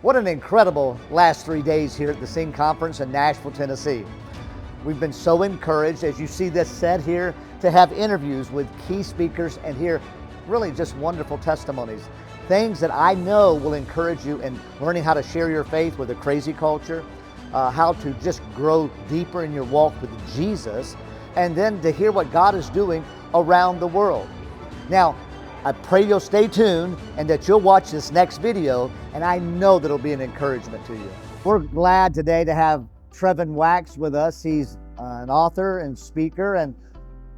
What an incredible last 3 days here at the Sing Conference in Nashville, Tennessee. We've been so encouraged, as you see this set here, to have interviews with key speakers and hear really just wonderful testimonies. Things that I know will encourage you in learning how to share your faith with a crazy culture, how to just grow deeper in your walk with Jesus, and then to hear what God is doing around the world. Now, I pray you'll stay tuned and that you'll watch this next video, and I know that it'll be an encouragement to you. We're glad today to have Trevin Wax with us. He's an author and speaker, and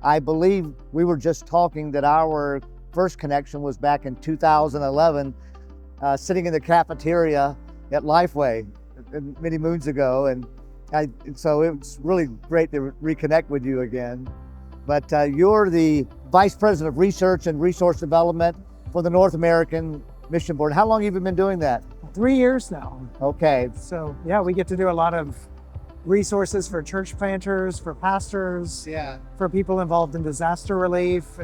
I believe we were just talking that our first connection was back in 2011, sitting in the cafeteria at Lifeway many moons ago, and so it's really great to reconnect with you again. But you're the Vice President of Research and Resource Development for the North American Mission Board. How long have you been doing that? 3 years now. Okay. So yeah, we get to do a lot of resources for church planters, for pastors, for people involved in disaster relief,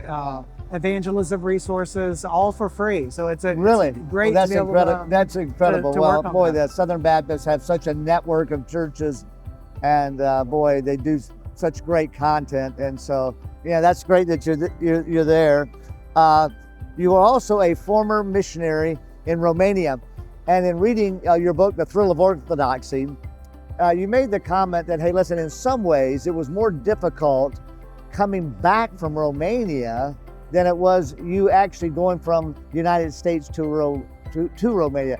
evangelism resources, all for free. So it's a great. Well, that's incredible. Well, boy, the Southern Baptists have such a network of churches, and boy, they do such great content. And so, yeah, that's great that you're there. You are also a former missionary in Romania, and in reading your book, The Thrill of Orthodoxy, you made the comment that, hey, listen, in some ways it was more difficult coming back from Romania than it was you actually going from the United States to Romania.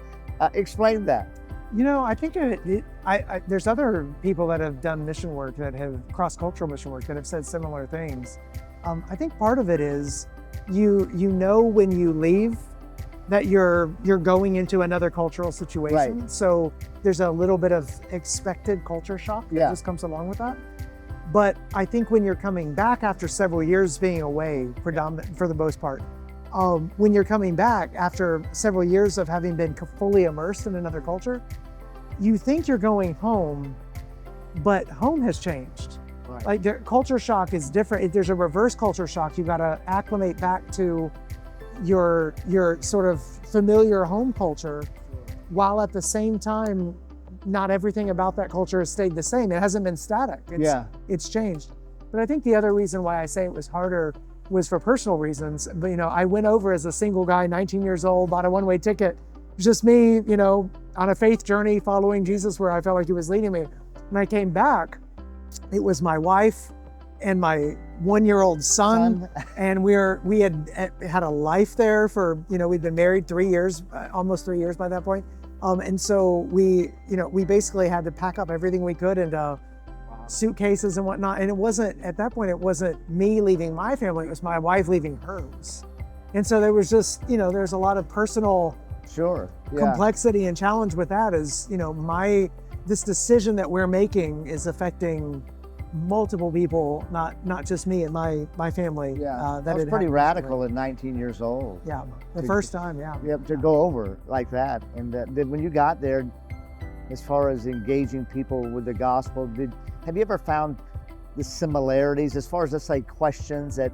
Explain that. You know, I think there's other people that have done mission work, that have cross-cultural mission work, that have said similar things. I think part of it is you know when you leave that you're going into another cultural situation. Right. So there's a little bit of expected culture shock that just comes along with that. But I think when you're coming back after several years being away, predominant for the most part, when you're coming back after several years of having been fully immersed in another culture, you think you're going home, but home has changed. Right. Like the culture shock is different. There's a reverse culture shock. You've got to acclimate back to your sort of familiar home culture, while at the same time, not everything about that culture has stayed the same. It hasn't been static. It's changed. But I think the other reason why I say it was harder was for personal reasons. But you know, I went over as a single guy, 19 years old, bought a one-way ticket. It was just me, you know, on a faith journey following Jesus where I felt like he was leading me. When I came back, it was my wife and my one-year-old son. And we had a life there for, you know, we'd been married 3 years, almost 3 years by that point. And so we basically had to pack up everything we could into suitcases and whatnot. And it wasn't, at that point, it wasn't me leaving my family, it was my wife leaving hers. And so there was just, you know, there's a lot of personal complexity and challenge with that. Is, you know, this decision that we're making is affecting multiple people, not just me and my family. That was pretty radical at 19 years old. Yeah, the first time, to go over like that. And then when you got there, as far as engaging people with the gospel, have you ever found the similarities as far as, let's say, questions that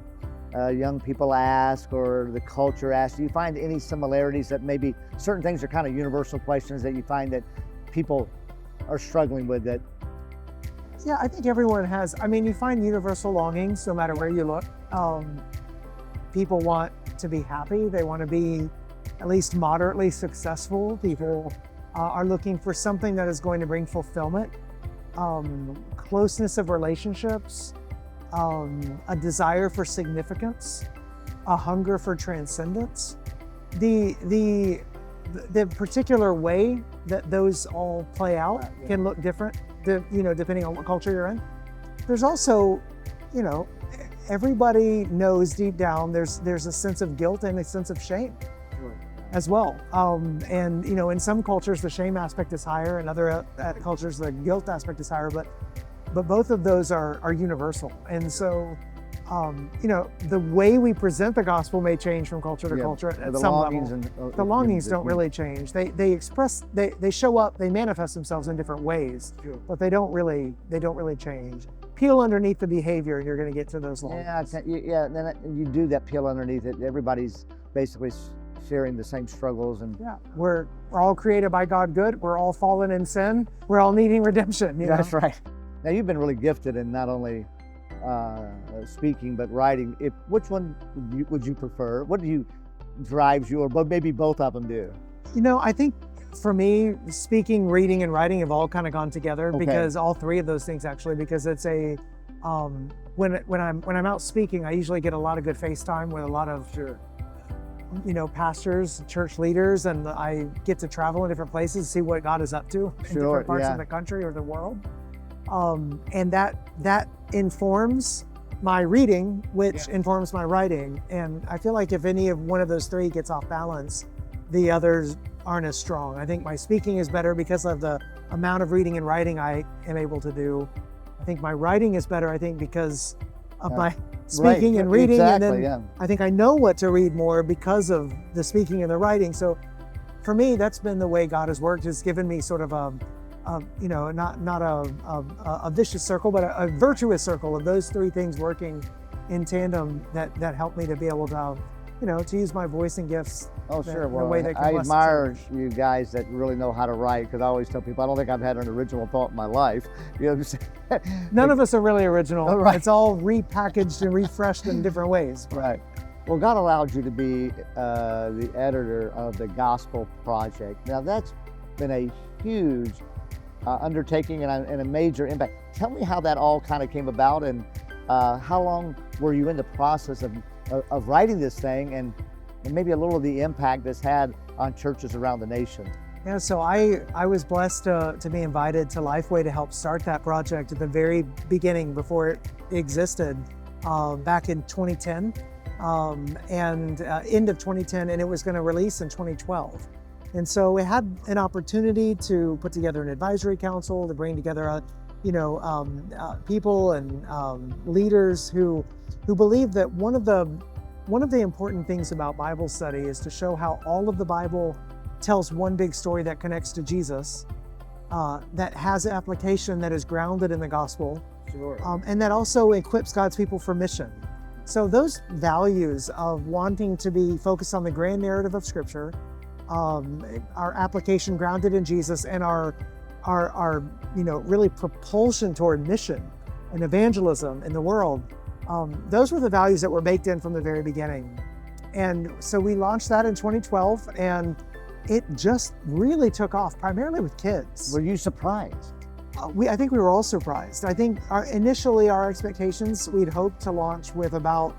young people ask or the culture asks? Do you find any similarities that maybe certain things are kind of universal questions that you find that people are struggling with? That Yeah, I think everyone has. I mean, you find universal longings no matter where you look. People want to be happy. They want to be at least moderately successful. People are looking for something that is going to bring fulfillment, closeness of relationships, a desire for significance, a hunger for transcendence. The particular way that those all play out can look different, you know, depending on what culture you're in. There's also, you know, everybody knows deep down there's a sense of guilt and a sense of shame as well. And you know, in some cultures the shame aspect is higher, in other cultures the guilt aspect is higher, but both of those are universal. And so you know, the way we present the gospel may change from culture to culture at some level. The longings don't really change. They show up, they manifest themselves in different ways, but they don't really change. Peel underneath the behavior and you're going to get to those longings. Then you do that peel underneath it. Everybody's basically sharing the same struggles and Yeah, we're all created by God good. We're all fallen in sin. We're all needing redemption. You know? That's right. Now you've been really gifted in not only speaking but writing. Which one would you prefer? What do you drives you, or maybe both of them do? You know, I think for me, speaking, reading, and writing have all kind of gone together because all three of those things actually. Because it's a when I'm out speaking, I usually get a lot of good FaceTime with a lot of pastors, church leaders, and I get to travel in different places, see what God is up to in different parts of the country or the world. And that informs my reading, which informs my writing. And I feel like if any of one of those three gets off balance, the others aren't as strong. I think my speaking is better because of the amount of reading and writing I am able to do. I think my writing is better, I think, because of my speaking and reading. Exactly, and then I think I know what to read more because of the speaking and the writing. So for me, that's been the way God has worked. It's given me sort of not a vicious circle, but a virtuous circle of those three things working in tandem that helped me to be able to, to use my voice and gifts. Oh, sure. Well, way that I admire you guys that really know how to write, because I always tell people I don't think I've had an original thought in my life. None of us are really original. Oh, right. It's all repackaged and refreshed in different ways. Right. Well, God allowed you to be the editor of the Gospel Project. Now, that's been a huge undertaking and a major impact. Tell me how that all kind of came about, and how long were you in the process of writing this thing, and maybe a little of the impact that's had on churches around the nation. Yeah, so I was blessed to be invited to Lifeway to help start that project at the very beginning before it existed back in 2010 and end of 2010, and it was going to release in 2012. And so we had an opportunity to put together an advisory council to bring together people and leaders who believe that one of the important things about Bible study is to show how all of the Bible tells one big story that connects to Jesus, that has application, that is grounded in the gospel, and that also equips God's people for mission. So those values of wanting to be focused on the grand narrative of Scripture, our application grounded in Jesus, and our really propulsion toward mission and evangelism in the world, those were the values that were baked in from the very beginning. And so we launched that in 2012, and it just really took off, primarily with kids. Were you surprised? I think we were all surprised. I think initially our expectations, we'd hoped to launch with about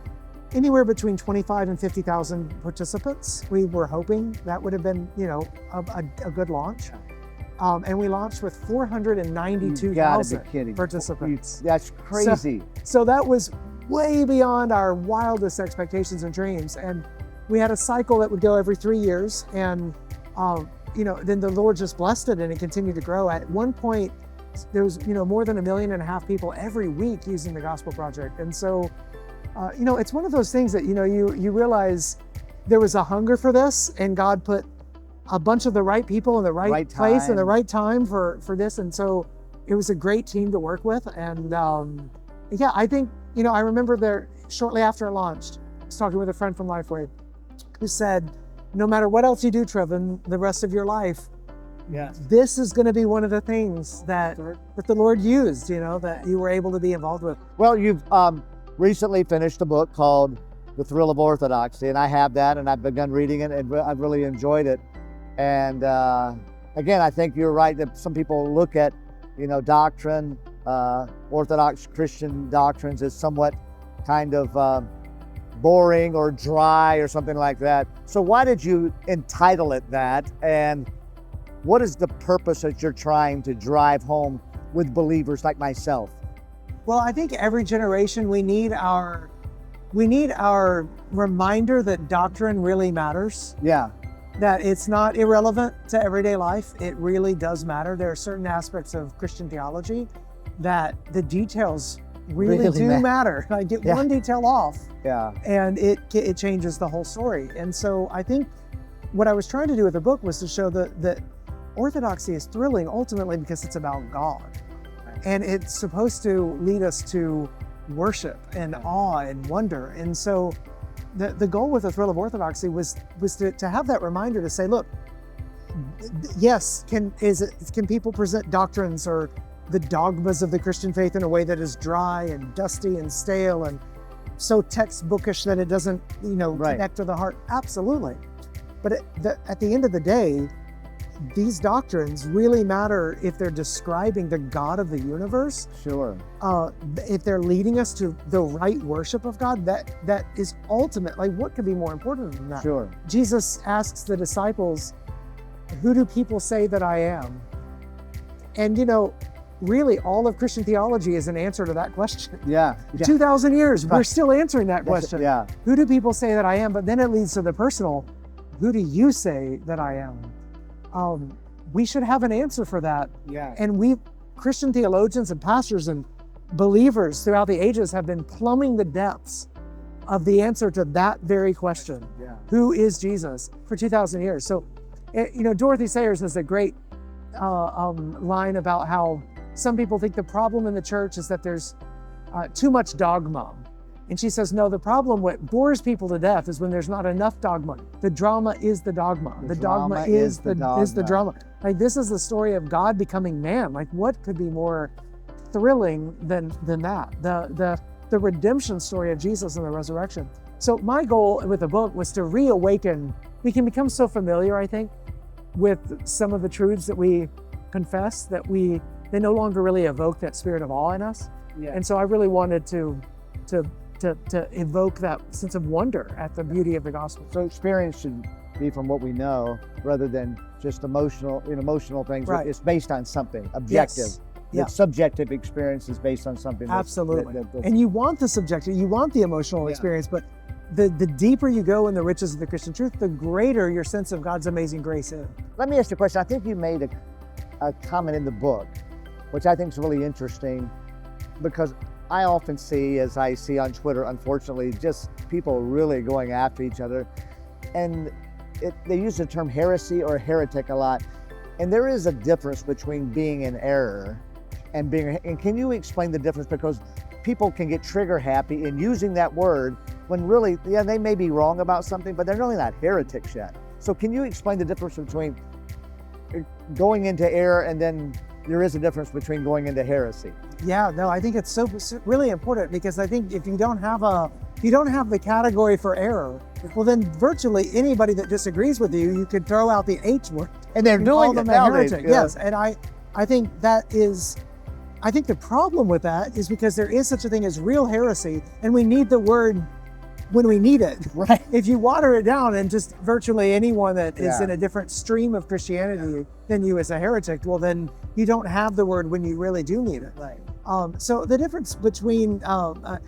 anywhere between 25 and 50,000 participants. We were hoping that would have been, a good launch. And we launched with 492,000 participants. That's crazy. So that was way beyond our wildest expectations and dreams. And we had a cycle that would go every 3 years. And, then the Lord just blessed it, and it continued to grow. At one point, there was, more than 1.5 million people every week using the Gospel Project. And so, it's one of those things that, you realize there was a hunger for this, and God put a bunch of the right people in the right place and the right time for this. And so it was a great team to work with. And I think, I remember there shortly after it launched, I was talking with a friend from Lifeway who said, no matter what else you do, Trevin, the rest of your life, this is going to be one of the things that the Lord used, that you were able to be involved with. Well, you've recently finished a book called The Thrill of Orthodoxy, and I have that, and I've begun reading it, and I've really enjoyed it. And again, I think you're right that some people look at, doctrine, Orthodox Christian doctrines as somewhat kind of boring or dry or something like that. So why did you entitle it that? And what is the purpose that you're trying to drive home with believers like myself? Well, I think every generation we need our reminder that doctrine really matters. Yeah. That it's not irrelevant to everyday life. It really does matter. There are certain aspects of Christian theology that the details really do matter. I get one detail off, and it changes the whole story. And so I think what I was trying to do with the book was to show that Orthodoxy is thrilling ultimately because it's about God. And it's supposed to lead us to worship and awe and wonder. And so the goal with the Thrill of Orthodoxy was to have that reminder to say, look, yes, can people present doctrines or the dogmas of the Christian faith in a way that is dry and dusty and stale and so textbookish that it doesn't, connect to the heart? Absolutely. But at the end of the day, these doctrines really matter if they're describing the God of the universe. Sure. If they're leading us to the right worship of God, that is ultimate. Like, what could be more important than that? Sure. Jesus asks the disciples, who do people say that I am? And really all of Christian theology is an answer to that question. Yeah. 2,000 years, we're still answering that question. Yeah. Who do people say that I am? But then it leads to the personal, who do you say that I am? We should have an answer for that. Yeah. And Christian theologians and pastors and believers throughout the ages have been plumbing the depths of the answer to that very question. Yeah. Who is Jesus? For 2,000 years. So, Dorothy Sayers has a great line about how some people think the problem in the church is that there's too much dogma. And she says, no, the problem, what bores people to death is when there's not enough dogma. The drama is the dogma. The dogma is the drama. Like, this is the story of God becoming man. Like, what could be more thrilling than that? The redemption story of Jesus and the resurrection. So my goal with the book was to reawaken. We can become so familiar, I think, with some of the truths that we confess that they no longer really evoke that spirit of awe in us. Yeah. And so I really wanted to evoke that sense of wonder at the beauty of the gospel. So experience should be from what we know rather than just emotional things. Right. It's based on something objective. Yes. Yeah. The subjective experience is based on something. Absolutely. And you want the subjective, you want the emotional experience, but the deeper you go in the riches of the Christian truth, the greater your sense of God's amazing grace is. Let me ask you a question. I think you made a comment in the book, which I think is really interesting, because I often see, as I see on Twitter, unfortunately, just people really going after each other. And they use the term heresy or heretic a lot. And there is a difference between being in error and can you explain the difference? Because people can get trigger happy in using that word when really, they may be wrong about something, but they're really not heretics yet. So can you explain the difference between going into error and then there is a difference between going into heresy? Yeah, no, I think it's so really important, because I think if you don't have the category for error, well, then virtually anybody that disagrees with you could throw out the H word. And they're doing it nowadays. Yes, and I think the problem with that is because there is such a thing as real heresy, and we need the word when we need it. Right. If you water it down and just virtually anyone that is in a different stream of Christianity than you is a heretic, well, then you don't have the word when you really do need it. Right. So the difference between, to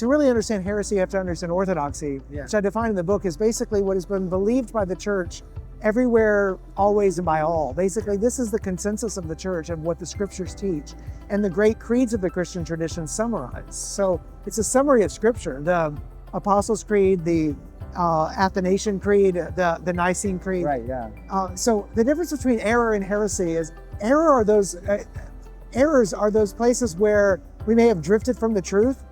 really understand heresy, you have to understand orthodoxy, which I define in the book, is basically what has been believed by the church everywhere, always, and by all. Basically, this is the consensus of the church and what the scriptures teach, and the great creeds of the Christian tradition summarize. So it's a summary of scripture. The Apostles' Creed, the Athanasian Creed, the Nicene Creed. Right, yeah. So the difference between error and heresy is errors are those places where we may have drifted from the truth,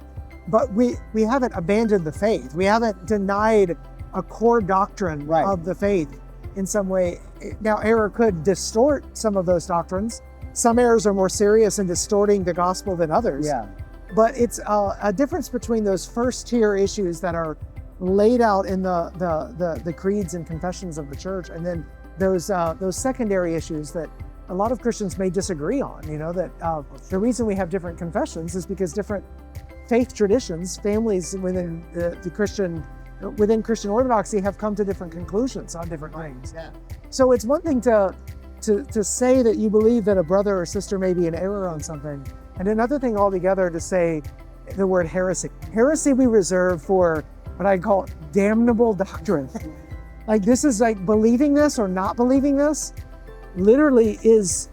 but we haven't abandoned the faith. We haven't denied a core doctrine of the faith in some way. Now, error could distort some of those doctrines. Some errors are more serious in distorting the gospel than others. Yeah. But it's a difference between those first tier issues that are laid out in the creeds and confessions of the church, and then those secondary issues that a lot of Christians may disagree on. The reason we have different confessions is because different faith traditions, families within within Christian Orthodoxy have come to different conclusions on different things. Yeah. So it's one thing to say that you believe that a brother or sister may be in error on something, and another thing altogether to say the word heresy. Heresy we reserve for what I call damnable doctrine. Like, this is like believing this or not believing this literally is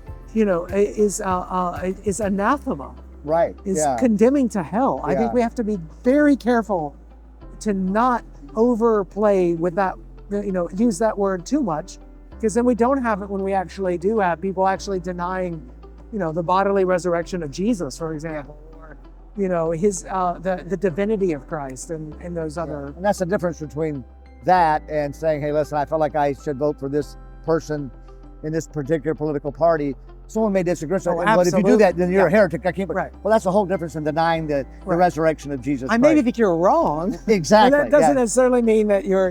anathema. Right. Is condemning to hell. I think we have to be very careful to not overplay with that, use that word too much, because then we don't have it when we actually do have people actually denying, the bodily resurrection of Jesus, for example, his the divinity of Christ and those other. And that's the difference between that and saying, hey, listen, I feel like I should vote for this person in this particular political party. Someone may disagree, but if you do that, then you're a heretic. I can't. Right. Well, that's a whole difference in denying the resurrection of Jesus Christ. I maybe think you're wrong. Exactly. And that doesn't necessarily mean that you're,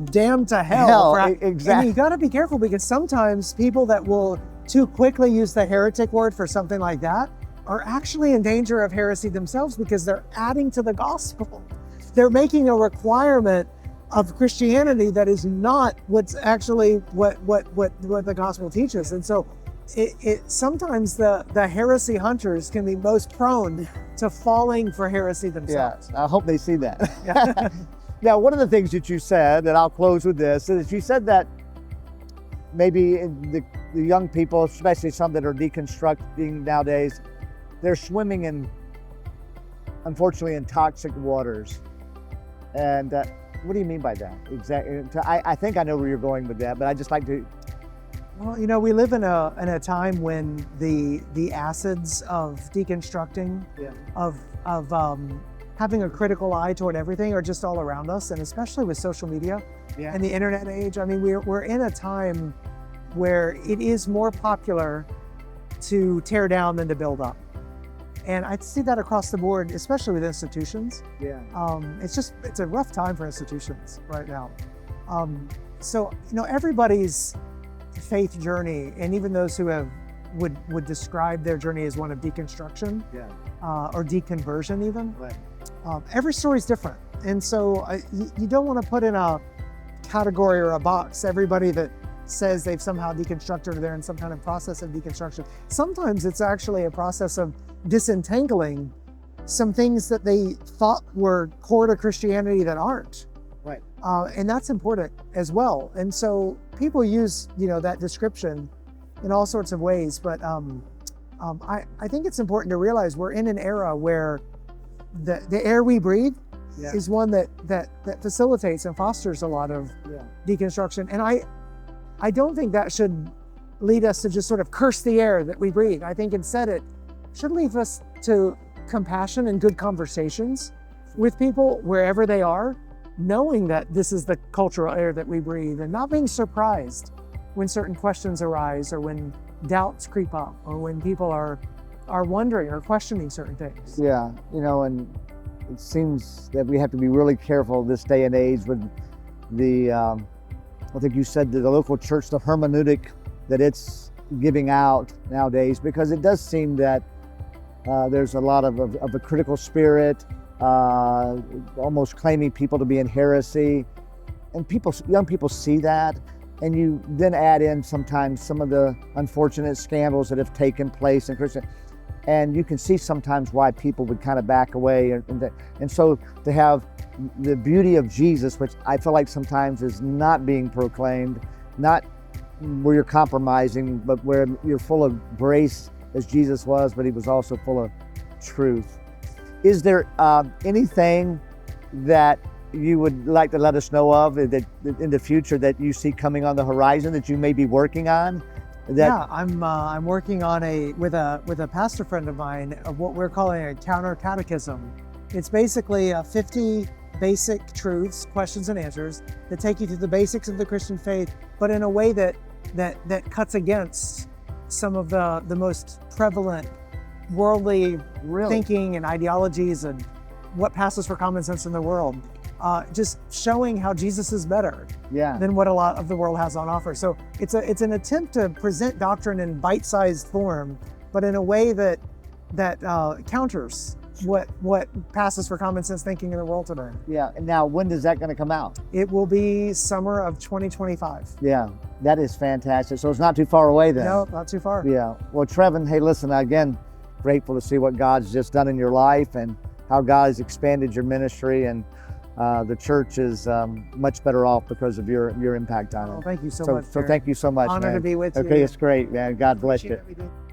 damned to hell. Exactly. And you got to be careful, because sometimes people that will too quickly use the heretic word for something like that are actually in danger of heresy themselves, because they're adding to the gospel. They're making a requirement of Christianity that is not what's actually what the gospel teaches. And so it sometimes the heresy hunters can be most prone to falling for heresy themselves. Yeah, I hope they see that. Now, one of the things that you said, and I'll close with this, is you said that maybe the young people, especially some that are deconstructing nowadays, they're swimming in, unfortunately, in toxic waters. And what do you mean by that? Exactly. I think I know where you're going with that, but I just like to. Well, we live in a time when the acids of deconstructing, of having a critical eye toward everything, are just all around us, and especially with social media and the internet age. I mean, we're in a time where it is more popular to tear down than to build up. And I see that across the board, especially with institutions. Yeah. It's a rough time for institutions right now. So everybody's faith journey, and even those who would describe their journey as one of deconstruction, or deconversion even. Right. Every story is different, and so you don't want to put in a category or a box everybody that says they've somehow deconstructed, or they're in some kind of process of deconstruction. Sometimes it's actually a process of disentangling some things that they thought were core to Christianity that aren't. Right. And that's important as well. And so people use, that description in all sorts of ways. But I think it's important to realize we're in an era where the air we breathe is one that facilitates and fosters a lot of deconstruction. And I don't think that should lead us to just sort of curse the air that we breathe. I think instead it should lead us to compassion and good conversations with people wherever they are, knowing that this is the cultural air that we breathe, and not being surprised when certain questions arise, or when doubts creep up, or when people are wondering or questioning certain things. Yeah, and it seems that we have to be really careful this day and age with I think you said the local church, the hermeneutic that it's giving out nowadays, because it does seem that there's a lot of a critical spirit, almost claiming people to be in heresy, and young people see that, and you then add in sometimes some of the unfortunate scandals that have taken place in Christian, and you can see sometimes why people would kind of back away, and so to have the beauty of Jesus, which I feel like sometimes is not being proclaimed, not where you're compromising, but where you're full of grace as Jesus was, but he was also full of truth. Is there anything that you would like to let us know of that in the future that you see coming on the horizon that you may be working on? I'm working on with a pastor friend of mine of what we're calling a counter catechism. It's basically 50 basic truths, questions and answers that take you through the basics of the Christian faith, but in a way that cuts against some of the most prevalent worldly thinking and ideologies and what passes for common sense in the world. Just showing how Jesus is better than what a lot of the world has on offer. So it's an attempt to present doctrine in bite-sized form, but in a way that counters what passes for common sense thinking in the world today. Yeah, and now when is that going to come out? It will be summer of 2025. Yeah, that is fantastic. So it's not too far away then. No, not too far. Yeah, well, Trevin, hey, listen, again, grateful to see what God's just done in your life and how God has expanded your ministry, and the church is much better off because of your impact on it. Well, thank you so much. So thank you so much, Honor man. to be with you. Okay, it's great, man. God bless you. Appreciate everything.